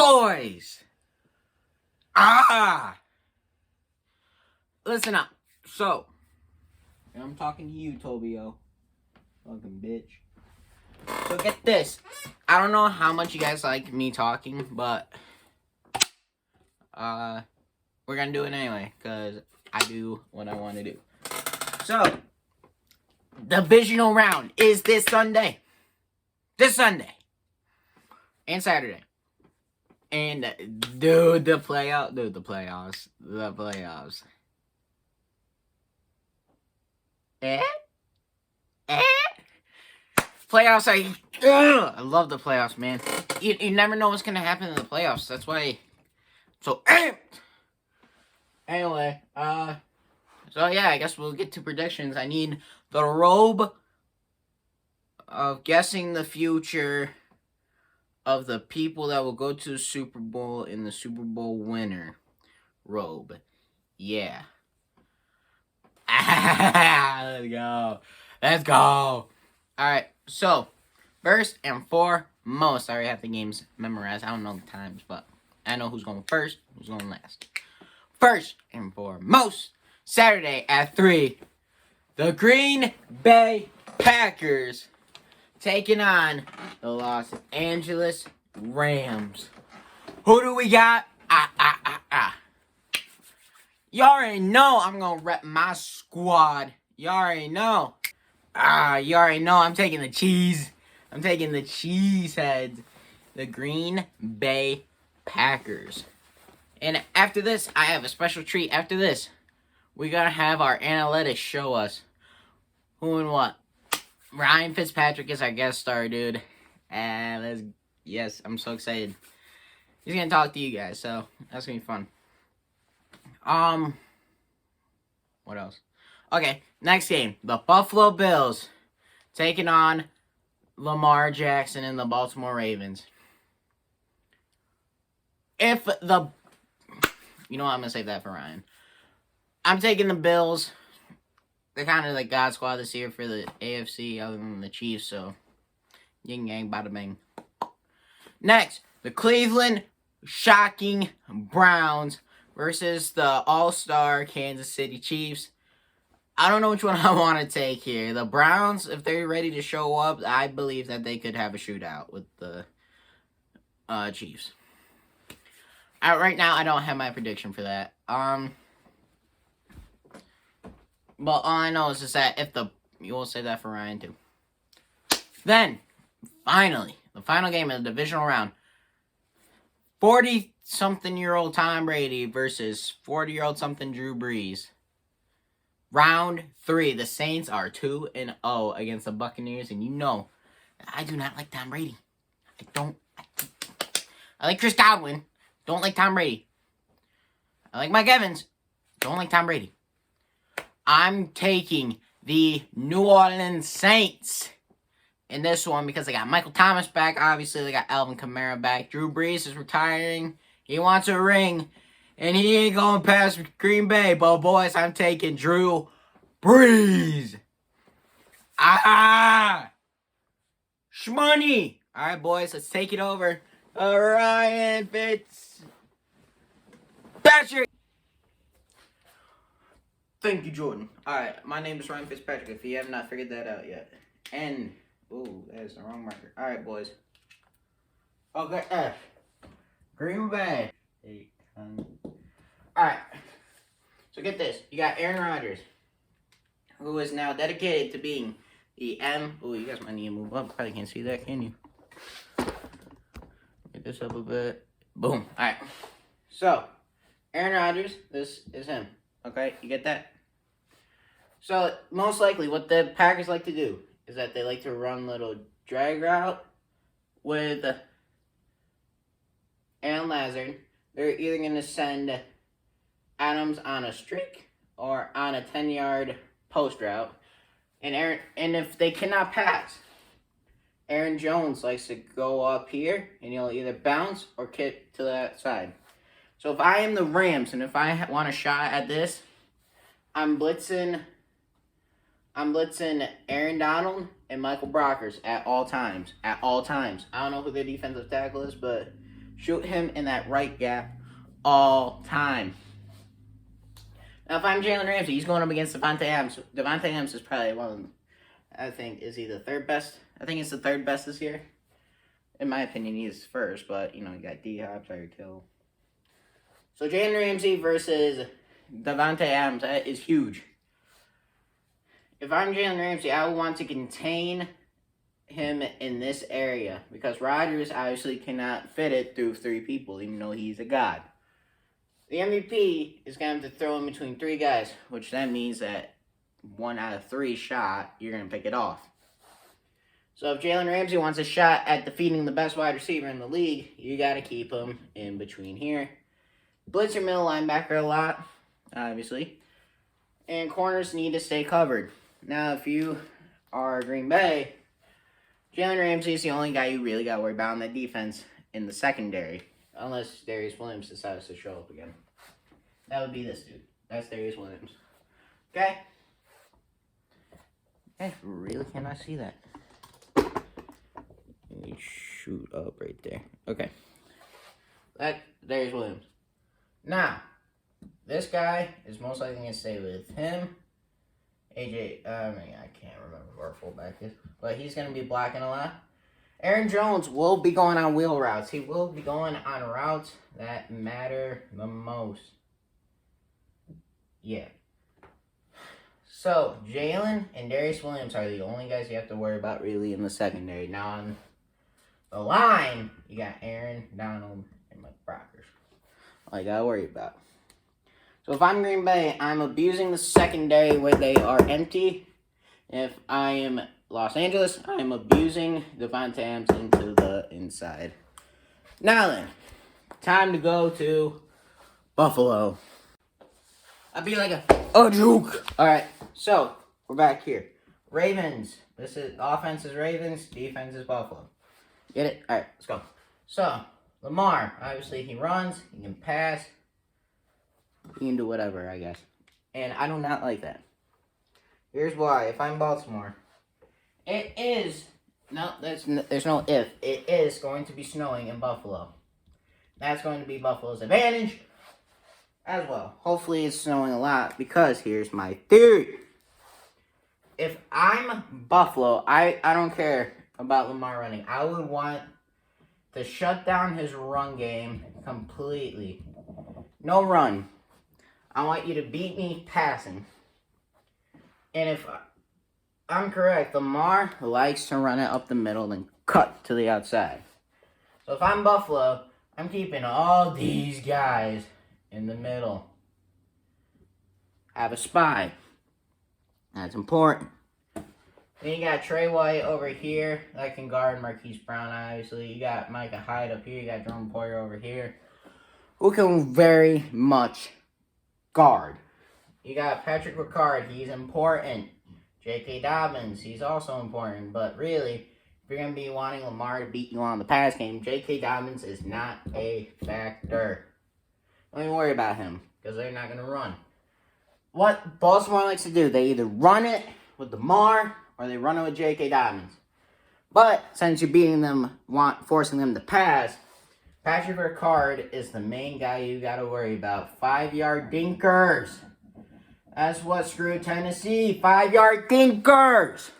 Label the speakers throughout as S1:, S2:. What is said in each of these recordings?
S1: boys. Listen up. So, I'm talking to you, Tobio. Fucking bitch. So get this. I don't know how much you guys like me talking, but we're gonna do it anyway, because I do what I want to do. So, Divisional Round is this Sunday. This Sunday. And Saturday. And, the playoffs. Playoffs, I love the playoffs, man. You never know what's going to happen in the playoffs. That's why, so, anyway, so yeah, I guess we'll get to predictions. I need the robe of guessing the future of the people that will go to the Super Bowl in the Super Bowl winner robe. Yeah. Let's go. Let's go. Alright, so, first and foremost, I already have the games memorized. I don't know the times, but I know who's going first, who's going last. First and foremost, Saturday at 3, the Green Bay Packers taking on the Los Angeles Rams. Who do we got? You already know I'm going to rep my squad. You already know. You already know I'm taking the cheese. I'm taking the cheese heads. The Green Bay Packers. And after this, I have a special treat. After this, we're going to have our analytics show us who and what. Ryan Fitzpatrick is our guest star, dude. And yes, I'm so excited. He's going to talk to you guys, so that's going to be fun. What else? Okay, next game. The Buffalo Bills taking on Lamar Jackson and the Baltimore Ravens. You know what, I'm going to save that for Ryan. I'm taking the Bills. They're kind of like God squad this year for the AFC other than the Chiefs, so yin yang, bada bang. Next, the Cleveland Shocking Browns versus the all-star Kansas City Chiefs. I don't know which one I want to take here. The Browns, if they're ready to show up, I believe that they could have a shootout with the Chiefs. Right now, I don't have my prediction for that. But all I know is just that you will say that for Ryan too. Then, finally, the final game of the divisional round. 40-something-year-old Tom Brady versus 40-year-old-something Drew Brees. Round 3, the Saints are 2-0 against the Buccaneers, and you know, I do not like Tom Brady. I like Chris Godwin, don't like Tom Brady. I like Mike Evans, don't like Tom Brady. I'm taking the New Orleans Saints in this one because they got Michael Thomas back. Obviously, they got Alvin Kamara back. Drew Brees is retiring. He wants a ring. And he ain't going past Green Bay. But, boys, I'm taking Drew Brees. Shmoney. All right, boys, let's take it over. Ryan Fitzpatrick. Thank you, Jordan. Alright, my name is Ryan Fitzpatrick, if you have not figured that out yet. And, ooh, that is the wrong marker. Alright, boys. Okay, F. Green Bay. Alright. So get this. You got Aaron Rodgers, who is now dedicated to being the Ooh, you guys might need to move up. Probably can't see that, can you? Get this up a bit. Boom. Alright. So, Aaron Rodgers, this is him. Okay, you get that? So, most likely, what the Packers like to do is that they like to run little drag route with Aaron Lazard. They're either going to send Adams on a streak or on a 10-yard post route. And if they cannot pass, Aaron Jones likes to go up here, and he'll either bounce or kick to that side. So if I am the Rams, and if I want a shot at this, I'm blitzing Aaron Donald and Michael Brockers at all times. At all times. I don't know who their defensive tackle is, but Shoot him in that right gap all time. Now, if I'm Jalen Ramsey, he's going up against Devontae Adams. Devontae Adams is probably one of them, I think, is he the third best? I think it's the third best this year. In my opinion, he's first, but, you know, you got D-Hop, Tyreek Hill. So, Jalen Ramsey versus Devontae Adams, that is huge. If I'm Jalen Ramsey, I would want to contain him in this area because Rodgers obviously cannot fit it through 3 people, even though he's a god. The MVP is going to have to throw in between 3 guys, which that means that 1 out of 3 shot, you're going to pick it off. So if Jalen Ramsey wants a shot at defeating the best wide receiver in the league, you got to keep him in between here. Blitz your middle linebacker a lot, obviously. And corners need to stay covered. Now, if you are Green Bay, Jalen Ramsey is the only guy you really got to worry about in the defense in the secondary. Unless Darius Williams decides to show up again. That would be this dude. That's Darius Williams. Okay? I really cannot see that. Let me shoot up right there. Okay. That's Darius Williams. Now, this guy is most likely going to stay with him. AJ, I can't remember where fullback is. But he's going to be blocking a lot. Aaron Jones will be going on wheel routes. He will be going on routes that matter the most. Yeah. So, Jalen and Darius Williams are the only guys you have to worry about really in the secondary. Now, on the line, you got Aaron, Donald, and McBrockers. All you got to worry about. So, if I'm Green Bay, I'm abusing the secondary where they are empty. If I am Los Angeles, I'm abusing Devontae Adams into the inside. Now then, time to go to Buffalo. I'll be like a juke. Alright, so, we're back here. Ravens. This is offense is Ravens, defense is Buffalo. Get it? Alright, let's go. So, Lamar, obviously he runs, he can pass, he can do whatever, I guess. And I do not like that. Here's why. If I'm Baltimore, it is, no, there's no if. It is going to be snowing in Buffalo. That's going to be Buffalo's advantage as well. Hopefully it's snowing a lot because here's my theory. If I'm Buffalo, I don't care about Lamar running. I would want to shut down his run game completely. No run. I want you to beat me passing. And if I'm correct, Lamar likes to run it up the middle and cut to the outside. So if I'm Buffalo, I'm keeping all these guys in the middle. Have a spy. That's important. Then you got Trey White over here that can guard Marquise Brown, obviously. You got Micah Hyde up here. You got Jerome Poyer over here, who can very much guard. You got Patrick Ricard. He's important. J.K. Dobbins. He's also important. But really, if you're going to be wanting Lamar to beat you on the pass game, J.K. Dobbins is not a factor. Don't even worry about him because they're not going to run. What Baltimore likes to do, they either run it with Lamar or they run it with J.K. Dobbins. But since you're beating them, forcing them to pass, Patrick Ricard is the main guy you got to worry about. 5-yard dinkers. That's what screwed Tennessee. 5-yard dinkers.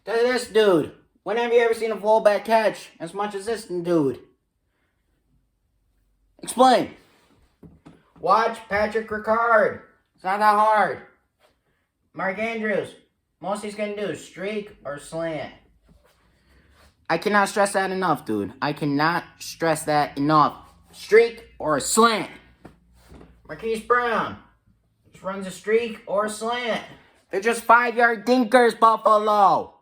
S1: Look at this dude. When have you ever seen a fullback catch as much as this dude? Explain. Watch Patrick Ricard. It's not that hard. Mark Andrews. Most he's going to do is streak or slant. I cannot stress that enough, dude. I cannot stress that enough. Streak or slant. Marquise Brown just runs a streak or a slant. They're just 5-yard dinkers, Buffalo.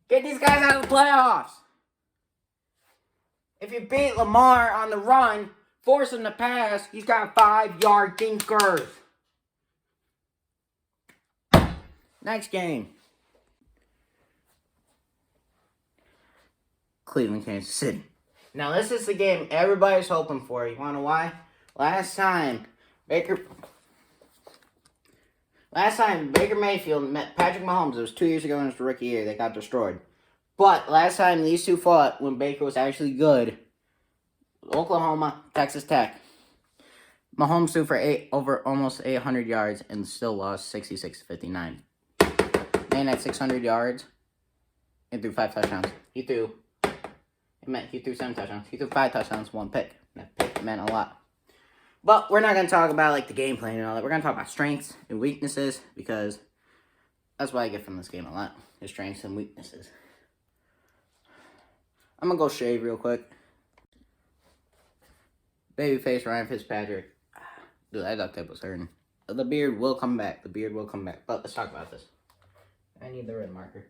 S1: Get these guys out of the playoffs. If you beat Lamar on the run, force him to pass, he's got 5-yard dinkers. Next game. Cleveland, Kansas City. Now, this is the game everybody's hoping for. You want to know why? Last time Baker Mayfield met Patrick Mahomes, it was 2 years ago in his rookie year, they got destroyed. But last time these two fought, when Baker was actually good, Oklahoma, Texas Tech. Mahomes threw for almost 800 yards and still lost 66-59. Man had 600 yards and threw 5 touchdowns. He threw 7 touchdowns. He threw 5 touchdowns, 1 pick. That pick meant a lot. But we're not going to talk about like the game plan and all that. We're going to talk about strengths and weaknesses because that's what I get from this game a lot. The strengths and weaknesses. I'm going to go shave real quick. Babyface Ryan Fitzpatrick. Dude, that duct tape was hurting. The beard will come back. The beard will come back. But let's talk about this. I need the red marker.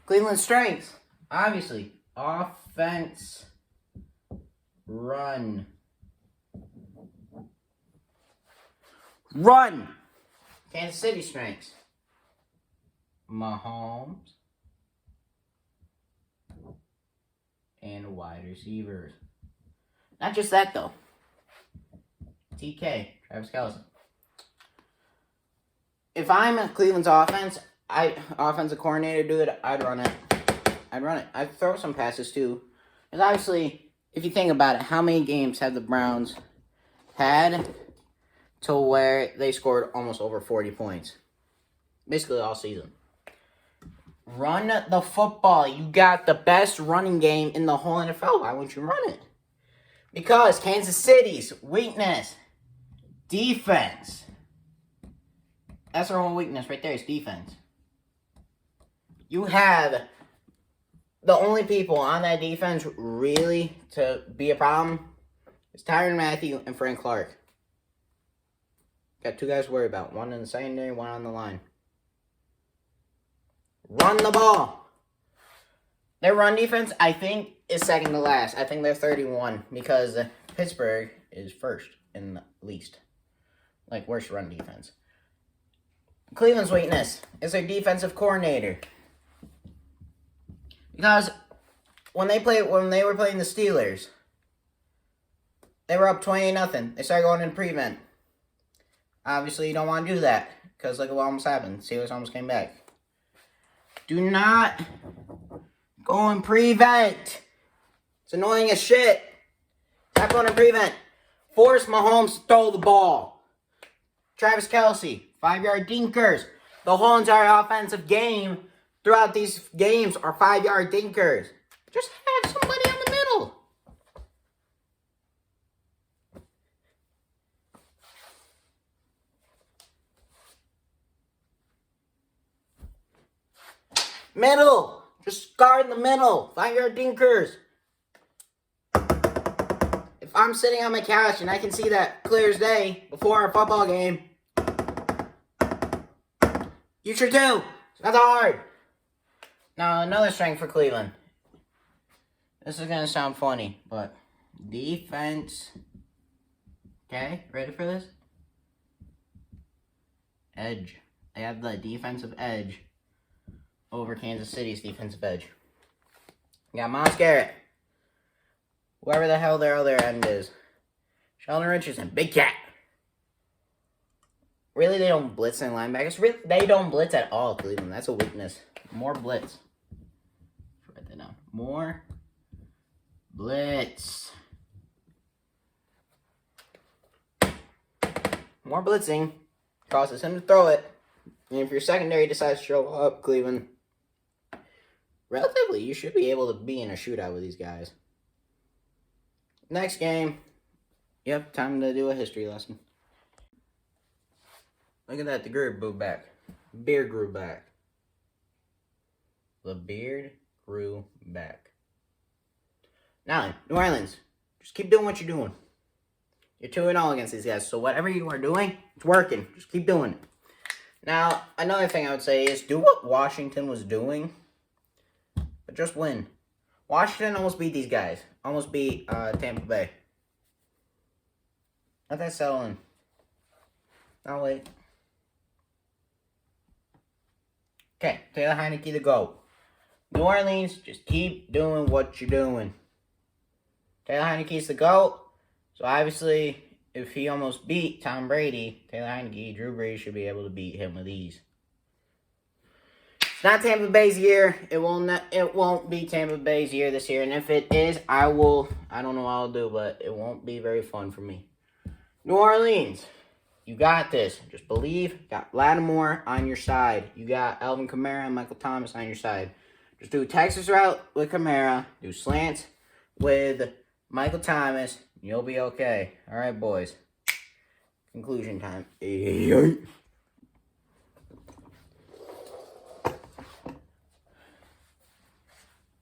S1: Cleveland strengths. Obviously. Offense. Run. Run! Kansas City strengths. Mahomes. And wide receivers. Not just that, though. TK, Travis Kelce. If I'm a Cleveland's offensive coordinator, dude, I'd run it. I'd throw some passes, too. Because obviously, if you think about it, how many games have the Browns had to where they scored almost over 40 points? Basically all season. Run the football. You got the best running game in the whole NFL. Why wouldn't you run it? Because Kansas City's weakness, defense. That's our only weakness right there is defense. You have the only people on that defense really to be a problem is Tyrann Mathieu and Frank Clark. Got 2 guys to worry about. 1 in the secondary, 1 on the line. Run the ball. Their run defense, I think, is second to last. I think they're 31 because Pittsburgh is first in the least. Like, worst run defense. Cleveland's weakness is their defensive coordinator. Because when they were playing the Steelers, they were up 20-0. They started going in prevent. Obviously, you don't want to do that because look at what almost happened. Steelers almost came back. Do not go in prevent. It's annoying as shit. Stop going in prevent. Force Mahomes to throw the ball. Travis Kelce, 5-yard dinkers. The whole entire offensive game throughout these games are 5-yard dinkers. Just have somebody in the middle. Middle. Just guard in the middle. 5-yard dinkers. If I'm sitting on my couch and I can see that clear as day before a football game, you should too. It's not that hard. Now, another strength for Cleveland. This is going to sound funny, but defense. Okay, ready for this? Edge. They have the defensive edge over Kansas City's defensive edge. You got Myles Garrett. Whoever the hell their other end is. Sheldon Richardson. Big cat. Really, they don't blitz in linebackers. Really, they don't blitz at all, Cleveland. That's a weakness. More blitz. Write that down. More blitz. More blitzing causes him to throw it. And if your secondary decides to show up, Cleveland, relatively, you should be able to be in a shootout with these guys. Next game. Yep, time to do a history lesson. Look at that, the beard grew back. Beard grew back. The beard grew back. Now, New Orleans, just keep doing what you're doing. You're 2-0 against these guys, so whatever you are doing, it's working. Just keep doing it. Now, another thing I would say is do what Washington was doing, but just win. Washington almost beat these guys. Almost beat Tampa Bay. Let that settle in. Now wait. Okay, Taylor Heineke the GOAT. New Orleans, just keep doing what you're doing. Taylor Heineke's the GOAT. So obviously, if he almost beat Tom Brady, Taylor Heineke, Drew Brees should be able to beat him with ease. not Tampa Bay's year. It won't be Tampa Bay's year this year. And if it is, I don't know what I'll do, but it won't be very fun for me. New Orleans, you got this. Just believe. You got Lattimore on your side. You got Alvin Kamara and Michael Thomas on your side. Just do Texas route with Kamara. Do slants with Michael Thomas. You'll be okay. All right, boys. Conclusion time.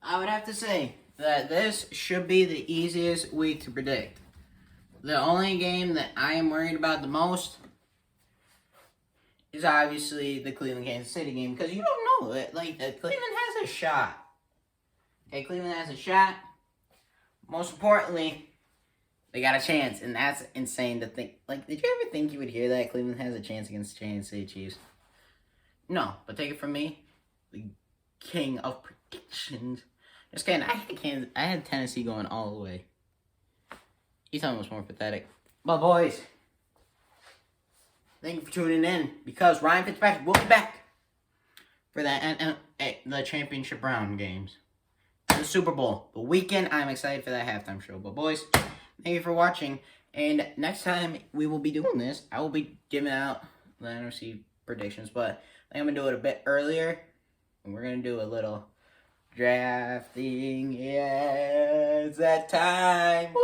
S1: I would have to say that this should be the easiest week to predict. The only game that I am worried about the most is obviously the Cleveland-Kansas City game, because you don't know that, like, Cleveland has a shot. Okay, Cleveland has a shot. Most importantly, they got a chance, and that's insane to think. Like, did you ever think you would hear that Cleveland has a chance against the Kansas City Chiefs? No, but take it from me, the king of predictions. Just kidding. I had Tennessee going all the way. Ethan was more pathetic. But boys, thank you for tuning in, because Ryan Fitzpatrick will be back for the championship round games. The Super Bowl. The weekend, I'm excited for that halftime show. But boys, thank you for watching. And next time we will be doing this, I will be giving out the NFC predictions. But I think I'm going to do it a bit earlier. And we're going to do a little drafting. Yeah, it's that time. Woo!